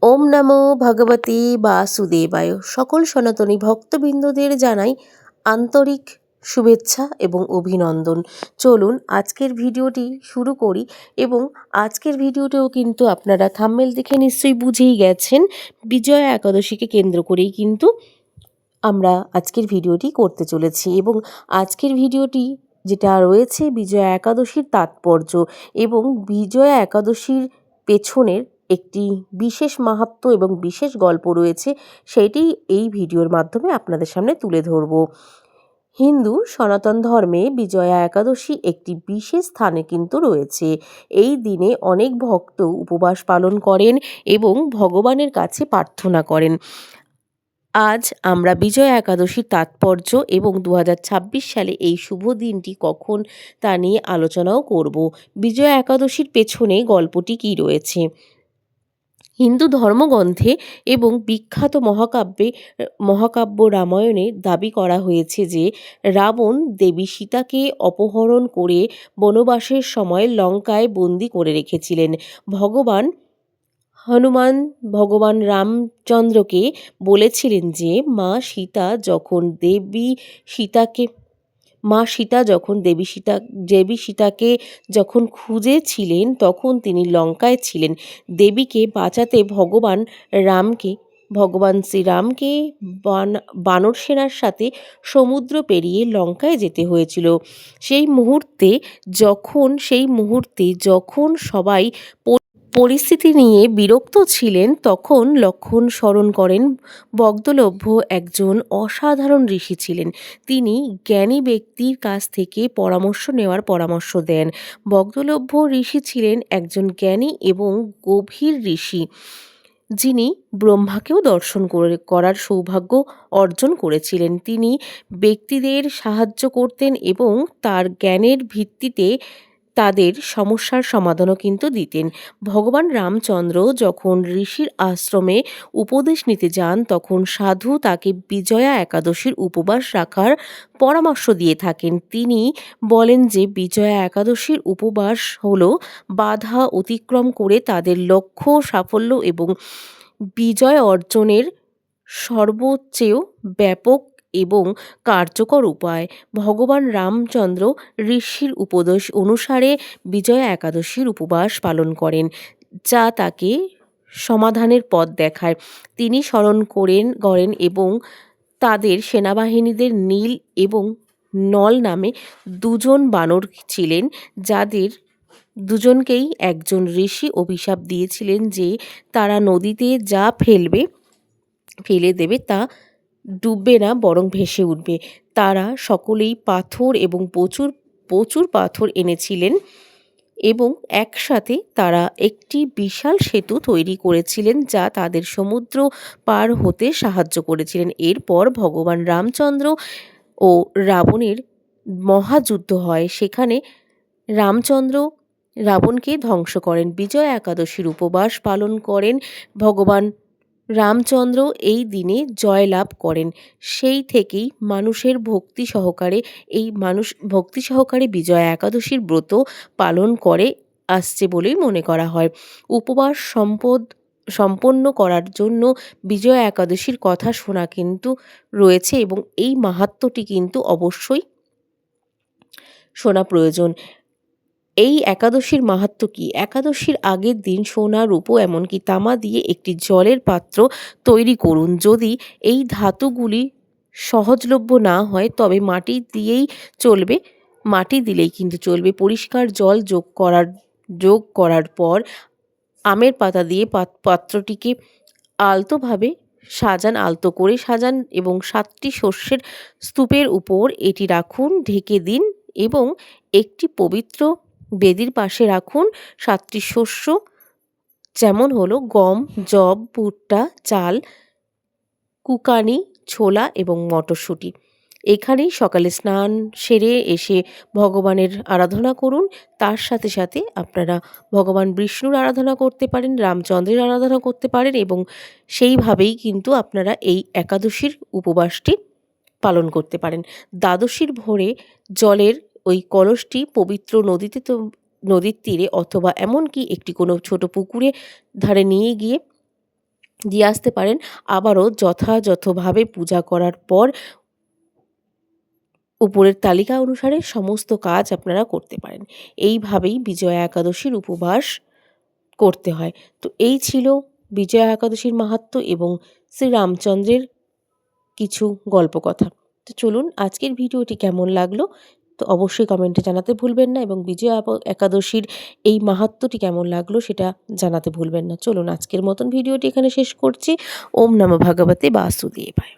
ওম নমো ভগবতে বাসুদেবায়। সকল সনাতনী ভক্তবৃন্দদের জানাই আন্তরিক শুভেচ্ছা এবং অভিনন্দন। চলুন আজকের ভিডিওটি শুরু করি। এবং আজকের ভিডিওতেও কিন্তু আপনারা থাম্বনেল দেখে নিশ্চয়ই বুঝেই গেছেন, বিজয়া একাদশীকে কেন্দ্র করেই কিন্তু আমরা আজকের ভিডিওটি করতে চলেছি। এবং আজকের ভিডিওটি যেটা রয়েছে বিজয়া একাদশীর তাৎপর্য এবং বিজয়া একাদশীর পেছনের একটি বিশেষ মাহাত্ম্য এবং বিশেষ গল্প রয়েছে, সেটি এই ভিডিওর মাধ্যমে আপনাদের সামনে তুলে ধরব। হিন্দু সনাতন ধর্মে বিজয়া একাদশী একটি বিশেষ স্থানে কিন্তু রয়েছে। এই দিনে অনেক ভক্ত উপবাস পালন করেন এবং ভগবানের কাছে প্রার্থনা করেন। আজ আমরা বিজয়া একাদশীর তাৎপর্য এবং 2026 সালে এই শুভ দিনটি কখন তা নিয়ে আলোচনাও করব। বিজয়া একাদশীর পেছনে গল্পটি কী রয়েছে? হিন্দু ধর্মগ্রন্থে এবং বিখ্যাত মহাকাব্য রামায়ণে দাবি করা হয়েছে যে রাবণ দেবী সীতাকে অপহরণ করে বনবাসের সময় লঙ্কায় বন্দি করে রেখেছিলেন। ভগবান রামচন্দ্রকে বলেছিলেন যে দেবী সীতাকে যখন খুঁজেছিলেন তখন তিনি লঙ্কায় ছিলেন। দেবীকে বাঁচাতে ভগবান শ্রীরামকে বানর সেনার সাথে সমুদ্র পেরিয়ে লঙ্কায় যেতে হয়েছিল। সেই মুহূর্তে যখন সবাই পরিস্থিতি নিয়ে বিরক্ত ছিলেন, তখন লক্ষ্মণ স্মরণ করেন বগদলভ্য একজন অসাধারণ ঋষি ছিলেন। তিনি জ্ঞানী ব্যক্তির কাছ থেকে পরামর্শ নেওয়ার পরামর্শ দেন। বগদলভ্য ঋষি ছিলেন একজন জ্ঞানী এবং গভীর ঋষি, যিনি ব্রহ্মাকেও দর্শন করার সৌভাগ্য অর্জন করেছিলেন। তিনি ব্যক্তিদের সাহায্য করতেন এবং তার জ্ঞানের ভিত্তিতে তাদের সমস্যার সমাধানও কিন্তু দিতেন। ভগবান রামচন্দ্র যখন ঋষির আশ্রমে উপদেশ নিতে যান, তখন সাধু তাকে বিজয়া একাদশীর উপবাস রাখার পরামর্শ দিয়ে থাকেন। তিনি বলেন যে বিজয়া একাদশীর উপবাস হল বাধা অতিক্রম করে তাদের লক্ষ্য সাফল্য এবং বিজয় অর্জনের সর্বোচ্চেয় ব্যাপক এবং কার্যকর উপায়। ভগবান রামচন্দ্র ঋষির উপদেশ অনুসারে বিজয়া একাদশীর উপবাস পালন করেন, যা তাকে সমাধানের পথ দেখায়। তিনি স্মরণ করেন এবং তাদের সেনাবাহিনীদের নীল এবং নল নামে দুজন বানর ছিলেন, যাদের দুজনকেই একজন ঋষি অভিশাপ দিয়েছিলেন যে তারা নদীতে যা ফেলে দেবে তা ডুববে না, বরং ভেসে উঠবে। তারা সকলেই পাথর এবং প্রচুর পাথর এনেছিলেন এবং একসাথে তারা একটি বিশাল সেতু তৈরি করেছিলেন, যা তাদের সমুদ্র পার হতে সাহায্য করেছিলেন। এরপর ভগবান রামচন্দ্র ও রাবণের মহাযুদ্ধ হয়। সেখানে রামচন্দ্র রাবণকে ধ্বংস করেন। বিজয়া একাদশীর উপবাস পালন করেন ভগবান রামচন্দ্র এই দিনে জয়লাভ করেন। সেই থেকেই ভক্তি সহকারে বিজয়া একাদশীর ব্রত পালন করে আসছে বলেই মনে করা হয়। উপবাস সম্পন্ন করার জন্য বিজয়া একাদশীর কথা শোনা কিন্তু রয়েছে এবং এই মাহাত্ম্যটি কিন্তু অবশ্যই শোনা প্রয়োজন। এই একাদশীর মাহাত্ম্য কী? একাদশীর আগের দিন সোনা, রূপো এমনকি তামা দিয়ে একটি জলের পাত্র তৈরি করুন। যদি এই ধাতুগুলি সহজলভ্য না হয় তবে মাটি দিলেই কিন্তু চলবে। পরিষ্কার জল যোগ করার পর আমের পাতা দিয়ে পাত্রটিকে আলতো করে সাজান এবং 7টি শস্যের স্তূপের উপর এটি রাখুন, ঢেকে দিন এবং একটি পবিত্র বেদির পাশে রাখুন 7টি শস্য, যেমন হলো গম, যব, ভুট্টা, চাল, কুকানি, ছোলা এবং মটরশুঁটি। এখানেই সকালে স্নান সেরে এসে ভগবানের আরাধনা করুন। তার সাথে সাথে আপনারা ভগবান বিষ্ণুর আরাধনা করতে পারেন, রামচন্দ্রের আরাধনা করতে পারেন এবং সেইভাবেই কিন্তু আপনারা এই একাদশীর উপবাসটি পালন করতে পারেন। দ্বাদশীর ভোরে জলের ওই কলসটি পবিত্র নদীর তীরে অথবা এমনকি একটি কোনো ছোট পুকুরে ধারে নিয়ে গিয়ে দিয়ে আসতে পারেন। আবারও যথাযথভাবে পূজা করার পর উপরের তালিকা অনুসারে সমস্ত কাজ আপনারা করতে পারেন। এইভাবেই বিজয়া একাদশীর উপবাস করতে হয়। তো এই ছিল বিজয়া একাদশীর মাহাত্ম্য এবং শ্রীরামচন্দ্রের কিছু গল্পকথা। তো চলুন আজকের ভিডিওটি কেমন লাগলো তো অবশ্যই কমেন্টে জানাতে ভুলবেন না, এবং বিজয়া একাদশীর এই মাহাত্ম্যটি কেমন লাগলো সেটা জানাতে ভুলবেন না। চলুন আজকের মতন ভিডিওটি এখানে শেষ করছি। ওম নমঃ ভগবতে বাসুদেবায়।